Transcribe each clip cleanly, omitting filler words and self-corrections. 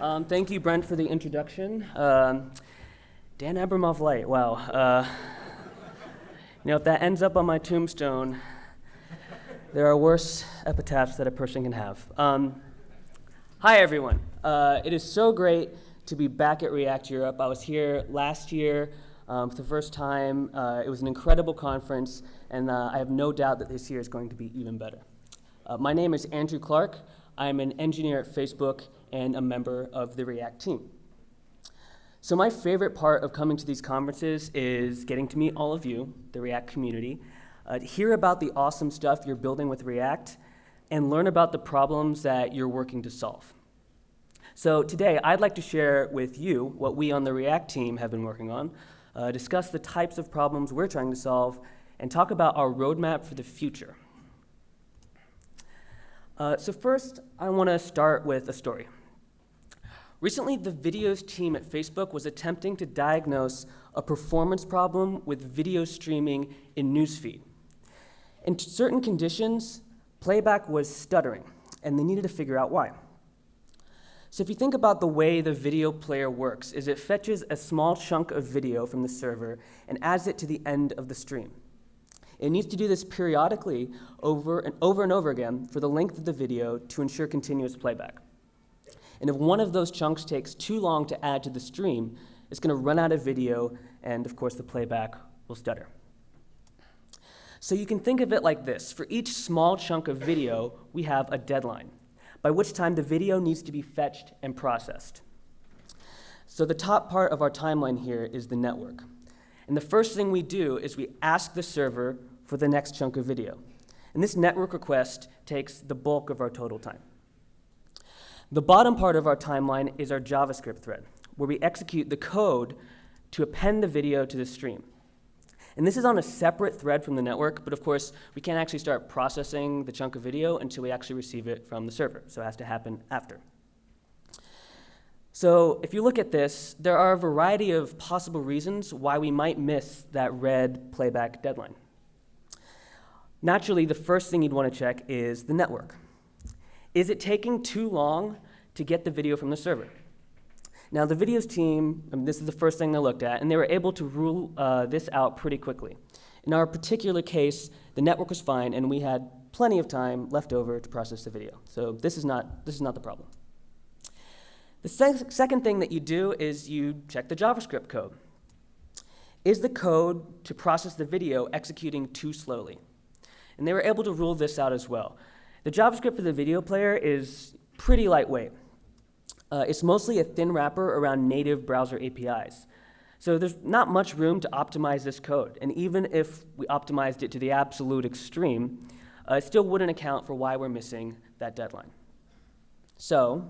Thank you, Brent, for the introduction. Dan Abramov Light, wow. If that ends up on my tombstone, there are worse epitaphs that a person can have. Hi, everyone. It is so great to be back at React Europe. I was here last year for the first time. It was an incredible conference, and I have no doubt that this year is going to be even better. My name is Andrew Clark. I'm an engineer at Facebook and a member of the React team. So my favorite part of coming to these conferences is getting to meet all of you, the React community, to hear about the awesome stuff you're building with React, and learn about the problems that you're working to solve. So today, I'd like to share with you what we on the React team have been working on, discuss the types of problems we're trying to solve, and talk about our roadmap for the future. So first, I want to start with a story. Recently, the videos team at Facebook was attempting to diagnose a performance problem with video streaming in Newsfeed. In certain conditions, playback was stuttering, and they needed to figure out why. So if you think about the way the video player works, is it fetches a small chunk of video from the server and adds it to the end of the stream. It needs to do this periodically over and over again for the length of the video to ensure continuous playback. And if one of those chunks takes too long to add to the stream, it's going to run out of video, and of course the playback will stutter. So you can think of it like this. For each small chunk of video, we have a deadline, by which time the video needs to be fetched and processed. So the top part of our timeline here is the network. And the first thing we do is we ask the server for the next chunk of video. And this network request takes the bulk of our total time. The bottom part of our timeline is our JavaScript thread, where we execute the code to append the video to the stream. And this is on a separate thread from the network, but of course, we can't actually start processing the chunk of video until we actually receive it from the server, so it has to happen after. So if you look at this, there are a variety of possible reasons why we might miss that red playback deadline. Naturally, the first thing you'd want to check is the network. Is it taking too long to get the video from the server? Now, the videos team, this is the first thing they looked at, and they were able to rule this out pretty quickly. In our particular case, the network was fine, and we had plenty of time left over to process the video. So this is not the problem. The second thing that you do is you check the JavaScript code. Is the code to process the video executing too slowly? And they were able to rule this out as well. The JavaScript for the video player is pretty lightweight. It's mostly a thin wrapper around native browser APIs. So there's not much room to optimize this code. And even if we optimized it to the absolute extreme, it still wouldn't account for why we're missing that deadline. So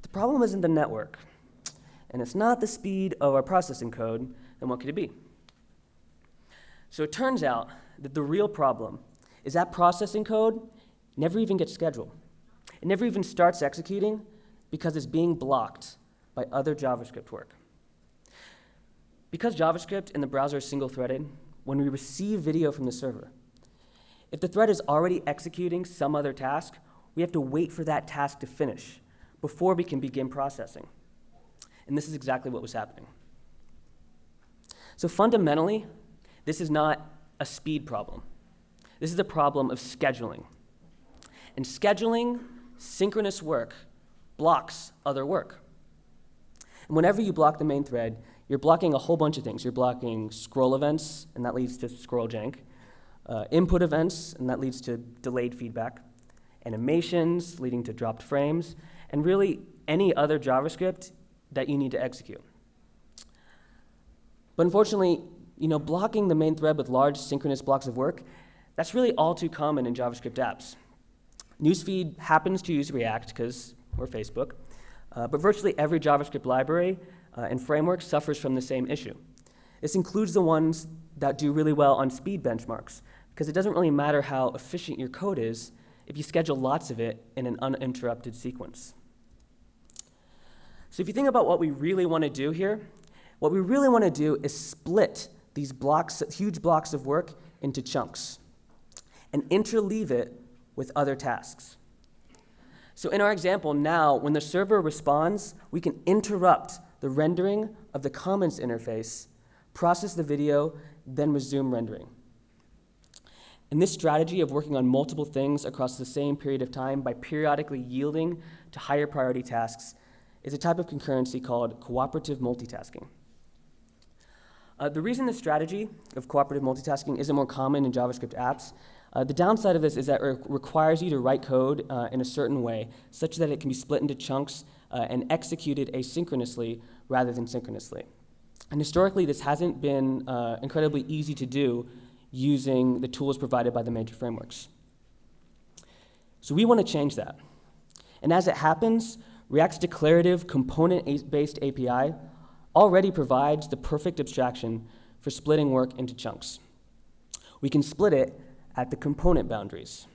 the problem isn't the network, and it's not the speed of our processing code, then what could it be? So it turns out that the real problem is that processing code never even gets scheduled. It never even starts executing because it's being blocked by other JavaScript work. Because JavaScript in the browser is single-threaded, when we receive video from the server, if the thread is already executing some other task, we have to wait for that task to finish before we can begin processing. And this is exactly what was happening. So fundamentally, this is not a speed problem. This is a problem of scheduling. And scheduling synchronous work blocks other work. And whenever you block the main thread, you're blocking a whole bunch of things. You're blocking scroll events, and that leads to scroll jank, input events, and that leads to delayed feedback, animations leading to dropped frames, and really any other JavaScript that you need to execute. But unfortunately, blocking the main thread with large synchronous blocks of work, that's really all too common in JavaScript apps. Newsfeed happens to use React because we're Facebook, but virtually every JavaScript library and framework suffers from the same issue. This includes the ones that do really well on speed benchmarks, because it doesn't really matter how efficient your code is if you schedule lots of it in an uninterrupted sequence. So if you think about what we really want to do here, what we really want to do is split these huge blocks of work into chunks and interleave it with other tasks. So in our example now, when the server responds, we can interrupt the rendering of the comments interface, process the video, then resume rendering. And this strategy of working on multiple things across the same period of time by periodically yielding to higher priority tasks is a type of concurrency called cooperative multitasking. The reason this strategy of cooperative multitasking isn't more common in JavaScript apps, the downside of this is that it requires you to write code in a certain way such that it can be split into chunks and executed asynchronously rather than synchronously. And historically, this hasn't been incredibly easy to do using the tools provided by the major frameworks. So we want to change that. And as it happens, React's declarative component-based API already provides the perfect abstraction for splitting work into chunks. We can split it at the component boundaries.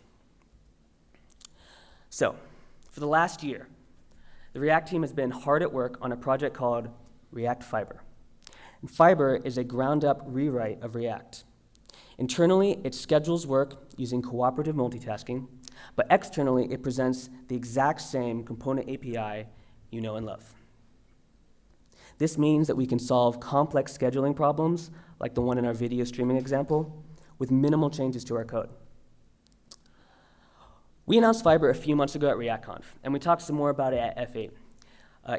So, for the last year, the React team has been hard at work on a project called React Fiber. And Fiber is a ground-up rewrite of React. Internally, it schedules work using cooperative multitasking, but externally, it presents the exact same component API you know and love. This means that we can solve complex scheduling problems, like the one in our video streaming example, with minimal changes to our code. We announced Fiber a few months ago at ReactConf, and we talked some more about it at F8.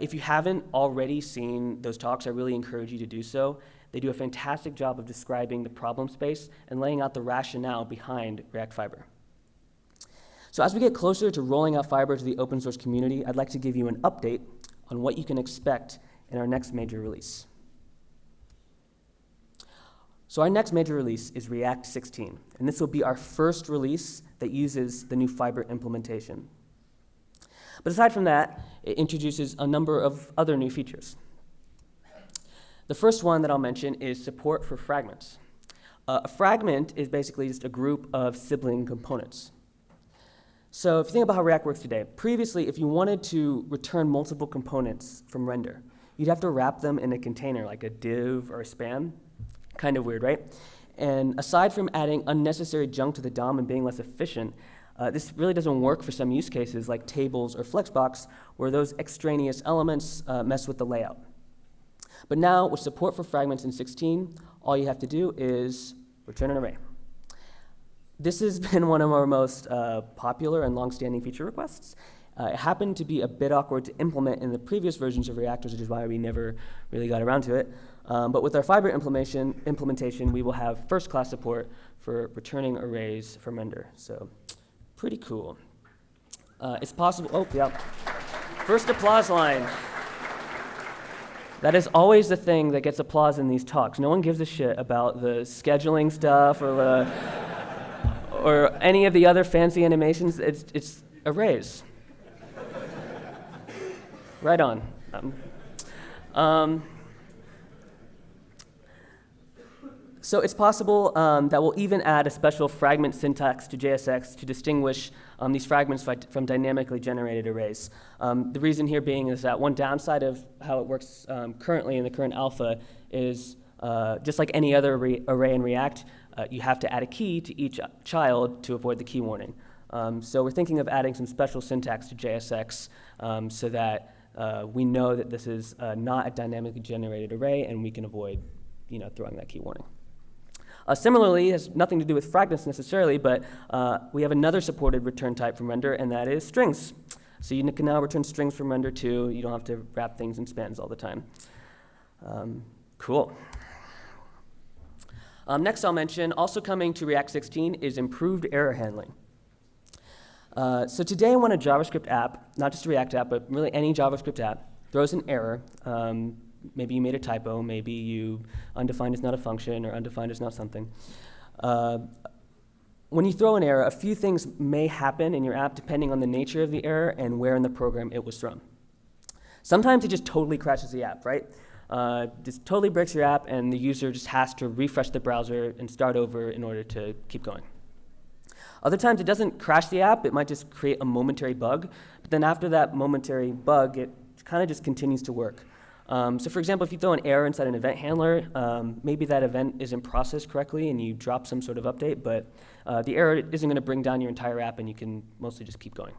If you haven't already seen those talks, I really encourage you to do so. They do a fantastic job of describing the problem space and laying out the rationale behind React Fiber. So as we get closer to rolling out Fiber to the open source community, I'd like to give you an update on what you can expect in our next major release. So our next major release is React 16, and this will be our first release that uses the new Fiber implementation. But aside from that, it introduces a number of other new features. The first one that I'll mention is support for fragments. A fragment is basically just a group of sibling components. So if you think about how React works today, previously, if you wanted to return multiple components from render, you'd have to wrap them in a container like a div or a span. Kind of weird, right? And aside from adding unnecessary junk to the DOM and being less efficient, this really doesn't work for some use cases like tables or Flexbox, where those extraneous elements mess with the layout. But now, with support for fragments in 16, all you have to do is return an array. This has been one of our most popular and long-standing feature requests. It happened to be a bit awkward to implement in the previous versions of React, which is why we never really got around to it. But with our Fiber implementation, we will have first-class support for returning arrays from render. So, pretty cool. It's possible. Oh, yeah. First applause line. That is always the thing that gets applause in these talks. No one gives a shit about the scheduling stuff or any of the other fancy animations. It's arrays. Right on. So it's possible that we'll even add a special fragment syntax to JSX to distinguish these fragments from dynamically generated arrays. The reason here being is that one downside of how it works currently in the current alpha is just like any other array in React, you have to add a key to each child to avoid the key warning. So we're thinking of adding some special syntax to JSX so that we know that this is not a dynamically generated array and we can avoid throwing that key warning. Similarly, it has nothing to do with fragments necessarily, but we have another supported return type from render, and that is strings. So you can now return strings from render too. You don't have to wrap things in spans all the time. Cool. Next I'll mention, also coming to React 16 is improved error handling. So today when a JavaScript app, not just a React app, but really any JavaScript app, throws an error, maybe you made a typo, maybe you undefined is not a function or undefined is not something. When you throw an error, a few things may happen in your app depending on the nature of the error and where in the program it was thrown. Sometimes it just totally crashes the app, right? Just totally breaks your app and the user just has to refresh the browser and start over in order to keep going. Other times it doesn't crash the app, it might just create a momentary bug, but then after that momentary bug, it kind of just continues to work. So for example, if you throw an error inside an event handler, maybe that event isn't processed correctly and you drop some sort of update, but the error isn't going to bring down your entire app and you can mostly just keep going.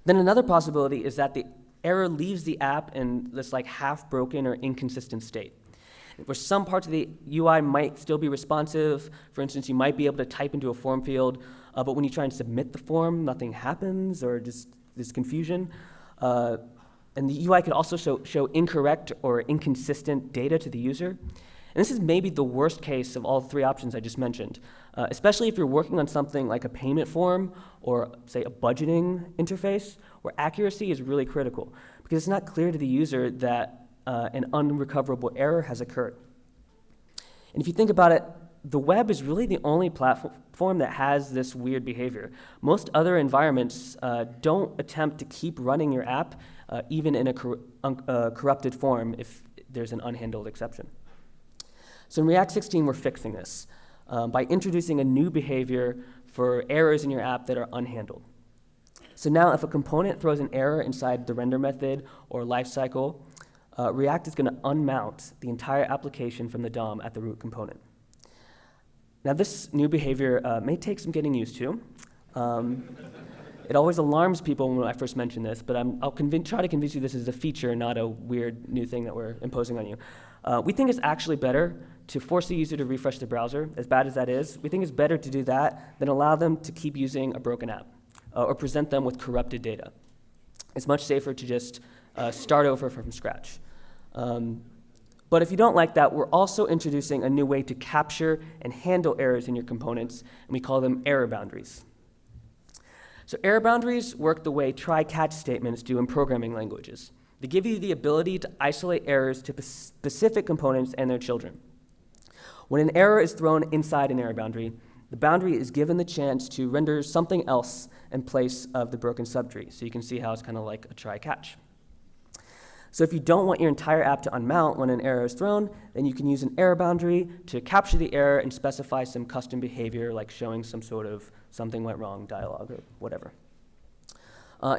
Then another possibility is that the error leaves the app in this like half-broken or inconsistent state, where some parts of the UI might still be responsive. For instance, you might be able to type into a form field, but when you try and submit the form, nothing happens, or just this confusion. And the UI could also show incorrect or inconsistent data to the user. And this is maybe the worst case of all three options I just mentioned, especially if you're working on something like a payment form or, say, a budgeting interface, where accuracy is really critical, because it's not clear to the user that an unrecoverable error has occurred. And if you think about it, the web is really the only platform that has this weird behavior. Most other environments don't attempt to keep running your app, even in a corrupted form if there's an unhandled exception. So in React 16, we're fixing this by introducing a new behavior for errors in your app that are unhandled. So now if a component throws an error inside the render method or lifecycle, React is going to unmount the entire application from the DOM at the root component. Now this new behavior may take some getting used to. It always alarms people when I first mention this, but I'll try to convince you this is a feature, not a weird new thing that we're imposing on you. We think it's actually better to force the user to refresh the browser, as bad as that is. We think it's better to do that than allow them to keep using a broken app or present them with corrupted data. It's much safer to just start over from scratch. But if you don't like that, we're also introducing a new way to capture and handle errors in your components, and we call them error boundaries. So error boundaries work the way try-catch statements do in programming languages. They give you the ability to isolate errors to specific components and their children. When an error is thrown inside an error boundary, the boundary is given the chance to render something else in place of the broken subtree. So you can see how it's kind of like a try-catch. So if you don't want your entire app to unmount when an error is thrown, then you can use an error boundary to capture the error and specify some custom behavior, like showing some sort of something went wrong dialog or whatever.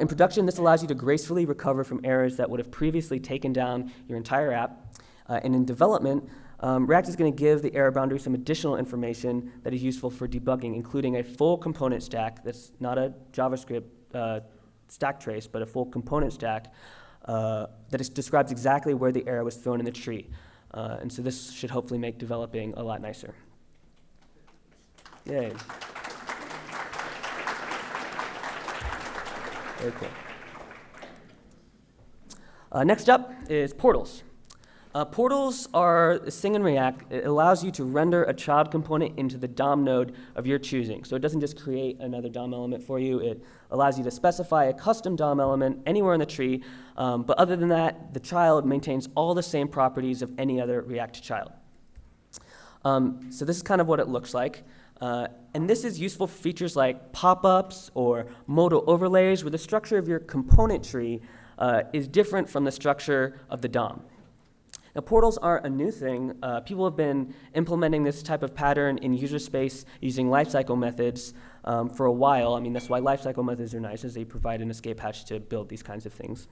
In production, this allows you to gracefully recover from errors that would have previously taken down your entire app. And in development, React is going to give the error boundary some additional information that is useful for debugging, including a full component stack that's not a JavaScript stack trace, but a full component stack that describes exactly where the error was thrown in the tree. And so this should hopefully make developing a lot nicer. Yay. Very cool. Next up is portals. Portals are a thing in React. It allows you to render a child component into the DOM node of your choosing. So it doesn't just create another DOM element for you. It allows you to specify a custom DOM element anywhere in the tree. But other than that, the child maintains all the same properties of any other React child. So this is kind of what it looks like. And this is useful for features like pop-ups or modal overlays, where the structure of your component tree is different from the structure of the DOM. Now, portals aren't a new thing. People have been implementing this type of pattern in user space using lifecycle methods for a while. I mean, that's why lifecycle methods are nice, as they provide an escape hatch to build these kinds of things.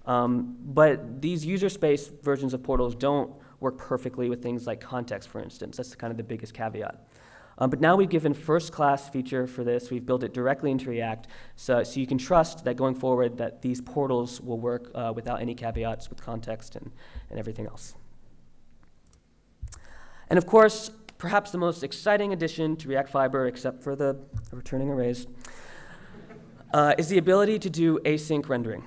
But these user space versions of portals don't work perfectly with things like context, for instance. That's kind of the biggest caveat. But now we've given first-class feature for this. We've built it directly into React, so you can trust that going forward that these portals will work without any caveats with context and everything else. And of course, perhaps the most exciting addition to React Fiber, except for the returning arrays, is the ability to do async rendering.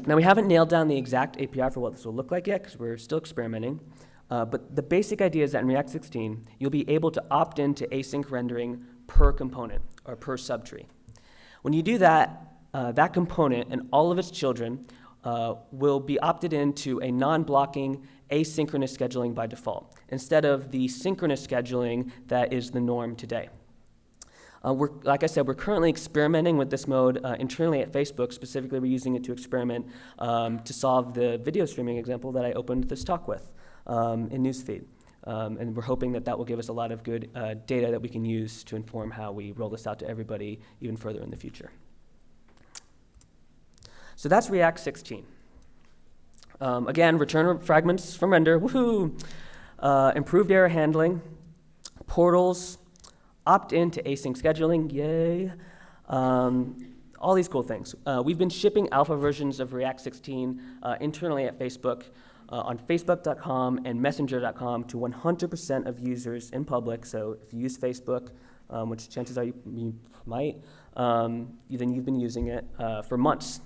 Now, we haven't nailed down the exact API for what this will look like yet, because we're still experimenting. But the basic idea is that in React 16, you'll be able to opt into async rendering per component or per subtree. When you do that, that component and all of its children will be opted into a non-blocking asynchronous scheduling by default, instead of the synchronous scheduling that is the norm today. Like I said, we're currently experimenting with this mode internally at Facebook. Specifically, we're using it to experiment to solve the video streaming example that I opened this talk with in Newsfeed. And we're hoping that that will give us a lot of good data that we can use to inform how we roll this out to everybody even further in the future. So that's React 16. Again, return fragments from render, woohoo! Improved error handling, portals, opt-in to async scheduling, yay. all these cool things. We've been shipping alpha versions of React 16 internally at Facebook, on facebook.com and messenger.com to 100% of users in public. So if you use Facebook, which chances are you might, then you've been using it for months.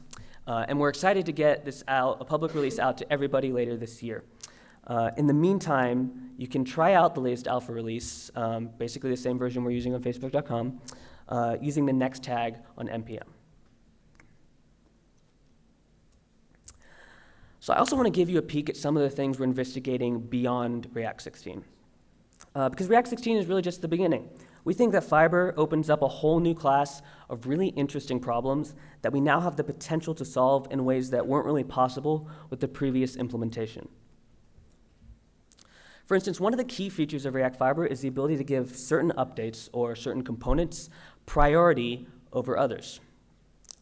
And we're excited to get this out, a public release out to everybody later this year. In the meantime, you can try out the latest alpha release, basically the same version we're using on facebook.com, using the next tag on npm. So I also want to give you a peek at some of the things we're investigating beyond React 16. Because React 16 is really just the beginning. We think that Fiber opens up a whole new class of really interesting problems that we now have the potential to solve in ways that weren't really possible with the previous implementation. For instance, one of the key features of React Fiber is the ability to give certain updates or certain components priority over others.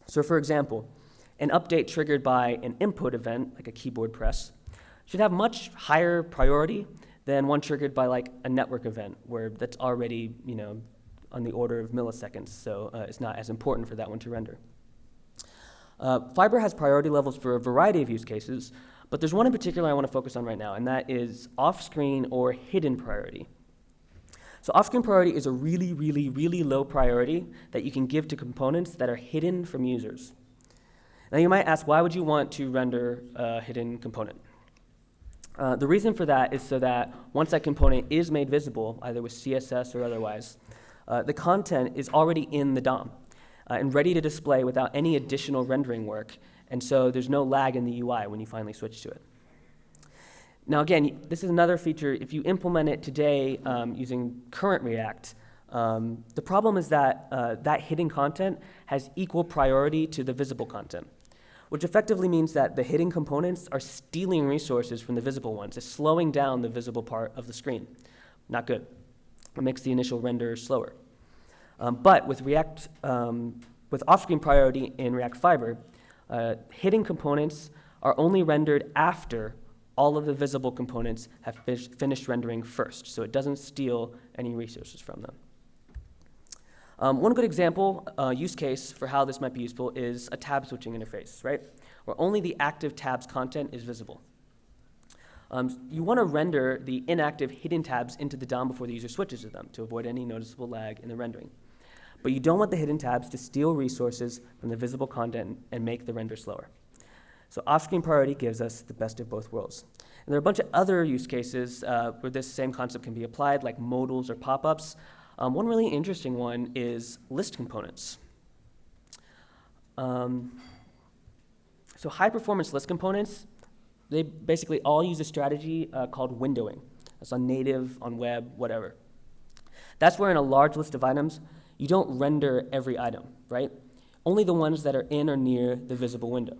So for example, an update triggered by an input event, like a keyboard press, should have much higher priority than one triggered by like a network event, where that's already on the order of milliseconds, so it's not as important for that one to render. Fiber has priority levels for a variety of use cases, but there's one in particular I want to focus on right now, and that is off-screen or hidden priority. So off-screen priority is a really, really, really low priority that you can give to components that are hidden from users. Now you might ask, why would you want to render a hidden component? The reason for that is so that once that component is made visible, either with CSS or otherwise, the content is already in the DOM and ready to display without any additional rendering work, and so there's no lag in the UI when you finally switch to it. Now again, this is another feature, if you implement it today using current React, the problem is that that hidden content has equal priority to the visible content, which effectively means that the hidden components are stealing resources from the visible ones. It's slowing down the visible part of the screen. Not good. It makes the initial render slower. But with React, with off-screen priority in React Fiber, hidden components are only rendered after all of the visible components have finished rendering first, so it doesn't steal any resources from them. One good example, use case for how this might be useful is a tab switching interface, right? Where only the active tabs content is visible. You want to render the inactive hidden tabs into the DOM before the user switches to them to avoid any noticeable lag in the rendering. But you don't want the hidden tabs to steal resources from the visible content and make the render slower. So off-screen priority gives us the best of both worlds. And there are a bunch of other use cases where this same concept can be applied, like modals or pop-ups. One really interesting one is list components. So high-performance list components, they basically all use a strategy called windowing. That's on native, on web, whatever. That's where in a large list of items, you don't render every item, right? Only the ones that are in or near the visible window.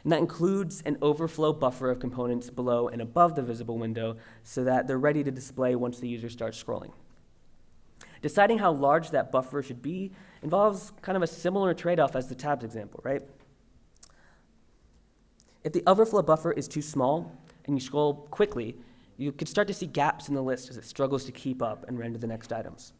And that includes an overflow buffer of components below and above the visible window so that they're ready to display once the user starts scrolling. Deciding how large that buffer should be involves kind of a similar trade-off as the tabs example, right? If the overflow buffer is too small and you scroll quickly, you could start to see gaps in the list as it struggles to keep up and render the next items.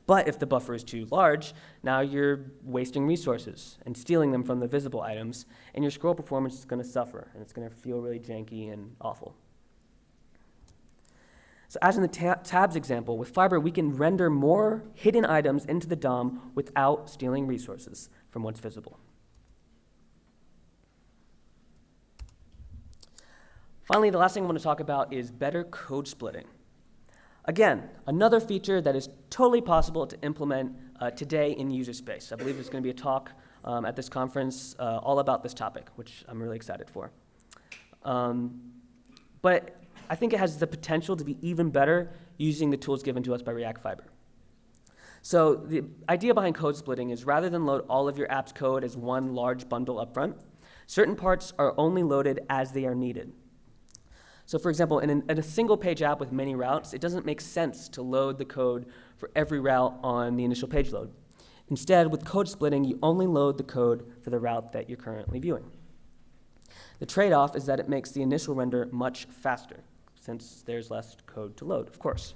But if the buffer is too large, now you're wasting resources and stealing them from the visible items, and your scroll performance is going to suffer, and it's going to feel really janky and awful. So as in the tabs example, with Fiber, we can render more hidden items into the DOM without stealing resources from what's visible. Finally, the last thing I want to talk about is better code splitting. Again, another feature that is totally possible to implement today in user space. I believe there's going to be a talk at this conference all about this topic, which I'm really excited for. But I think it has the potential to be even better using the tools given to us by React Fiber. So the idea behind code splitting is rather than load all of your app's code as one large bundle up front, certain parts are only loaded as they are needed. So for example, in a single page app with many routes, it doesn't make sense to load the code for every route on the initial page load. Instead, with code splitting, you only load the code for the route that you're currently viewing. The trade-off is that it makes the initial render much faster, since there's less code to load, of course.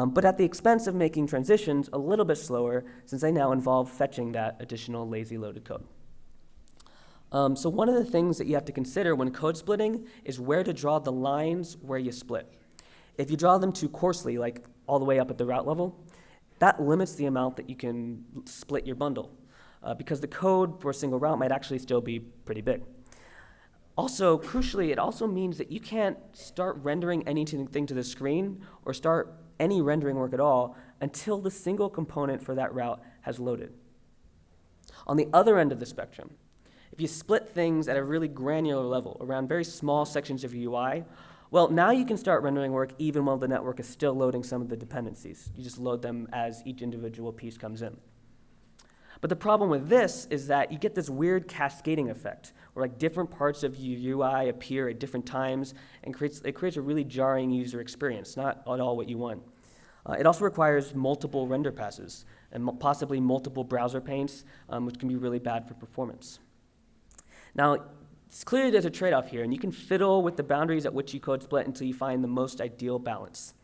but at the expense of making transitions a little bit slower, since they now involve fetching that additional lazy loaded code. So one of the things that you have to consider when code splitting is where to draw the lines where you split. If you draw them too coarsely, like all the way up at the route level, that limits the amount that you can split your bundle, because the code for a single route might actually still be pretty big. Also, crucially, it also means that you can't start rendering anything to the screen or start any rendering work at all until the single component for that route has loaded. On the other end of the spectrum, if you split things at a really granular level around very small sections of your UI, well, now you can start rendering work even while the network is still loading some of the dependencies. You just load them as each individual piece comes in. But the problem with this is that you get this weird cascading effect, where like different parts of your UI appear at different times, and it creates a really jarring user experience, not at all what you want. It also requires multiple render passes, and possibly multiple browser paints, which can be really bad for performance. Now, it's clear there's a trade-off here, and you can fiddle with the boundaries at which you code split until you find the most ideal balance.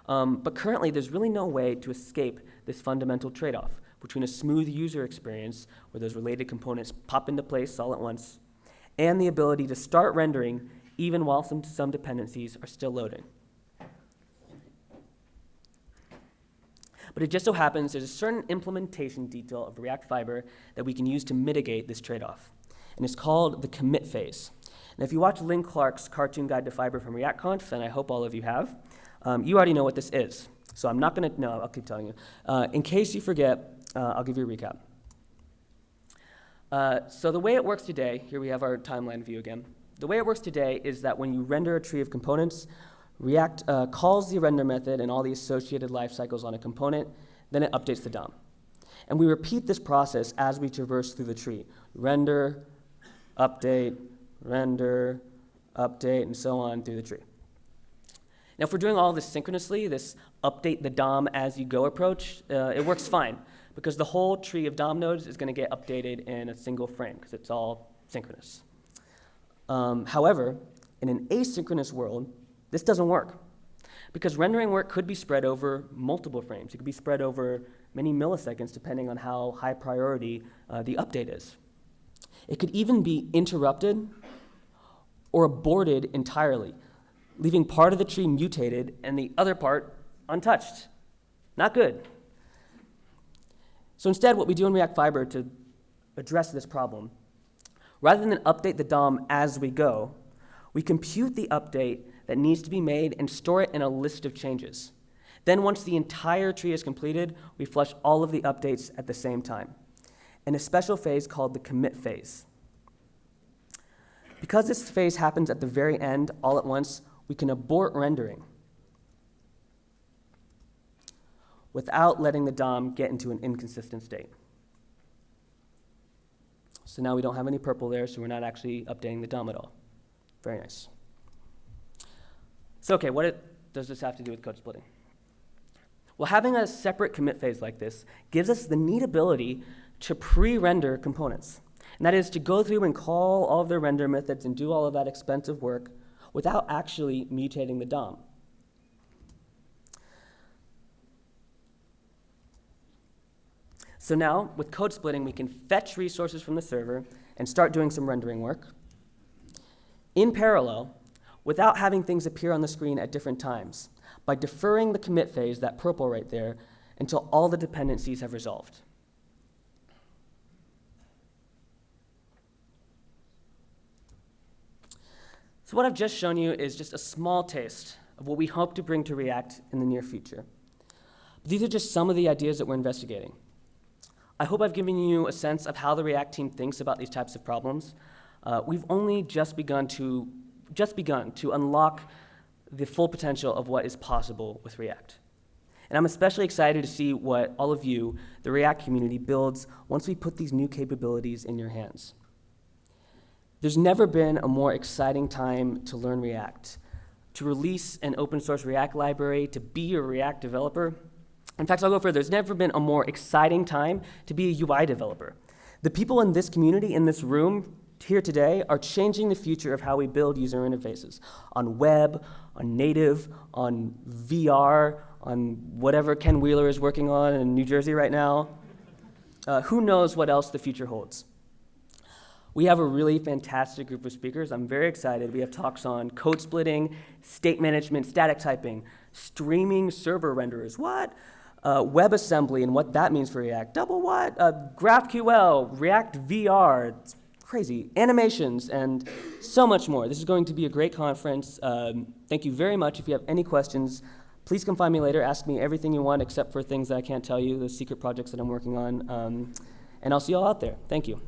But currently, there's really no way to escape this fundamental trade-off between a smooth user experience where those related components pop into place all at once, and the ability to start rendering even while some dependencies are still loading. But it just so happens there's a certain implementation detail of React Fiber that we can use to mitigate this trade-off, and it's called the commit phase. And if you watch Lynn Clark's cartoon guide to Fiber from ReactConf, and I hope all of you have, you already know what this is. So I'm not going to, no, I'll keep telling you. In case you forget, I'll give you a recap. So the way it works today, here we have our timeline view again. The way it works today is that when you render a tree of components, React calls the render method and all the associated life cycles on a component, then it updates the DOM. And we repeat this process as we traverse through the tree. Render, update, and so on through the tree. Now, if we're doing all this synchronously, this update the DOM as you go approach, it works fine, because the whole tree of DOM nodes is going to get updated in a single frame, because it's all synchronous. However, in an asynchronous world, this doesn't work, because rendering work could be spread over multiple frames. It could be spread over many milliseconds, depending on how high priority the update is. It could even be interrupted or aborted entirely, leaving part of the tree mutated and the other part untouched. Not good. So instead, what we do in React Fiber to address this problem, rather than update the DOM as we go, we compute the update that needs to be made and store it in a list of changes. Then once the entire tree is completed, we flush all of the updates at the same time, in a special phase called the commit phase. Because this phase happens at the very end, all at once, we can abort rendering without letting the DOM get into an inconsistent state. So now we don't have any purple there, so we're not actually updating the DOM at all. Very nice. So okay, what does this have to do with code splitting? Well, having a separate commit phase like this gives us the neat ability to pre-render components. And that is to go through and call all of their render methods and do all of that expensive work without actually mutating the DOM. So now, with code splitting, we can fetch resources from the server and start doing some rendering work in parallel without having things appear on the screen at different times by deferring the commit phase, that purple right there, until all the dependencies have resolved. So what I've just shown you is just a small taste of what we hope to bring to React in the near future. These are just some of the ideas that we're investigating. I hope I've given you a sense of how the React team thinks about these types of problems. We've only just begun to unlock the full potential of what is possible with React. And I'm especially excited to see what all of you, the React community, builds once we put these new capabilities in your hands. There's never been a more exciting time to learn React, to release an open source React library, to be a React developer. In fact, I'll go further. There's never been a more exciting time to be a UI developer. The people in this community, in this room here today, are changing the future of how we build user interfaces on web, on native, on VR, on whatever Ken Wheeler is working on in New Jersey right now. Who knows what else the future holds? We have a really fantastic group of speakers. I'm very excited. We have talks on code splitting, state management, static typing, streaming server renderers, what? WebAssembly and what that means for React. Double what? GraphQL, React VR, it's crazy. Animations, and so much more. This is going to be a great conference. Thank you very much. If you have any questions, please come find me later. Ask me everything you want except for things that I can't tell you, those secret projects that I'm working on. And I'll see you all out there. Thank you.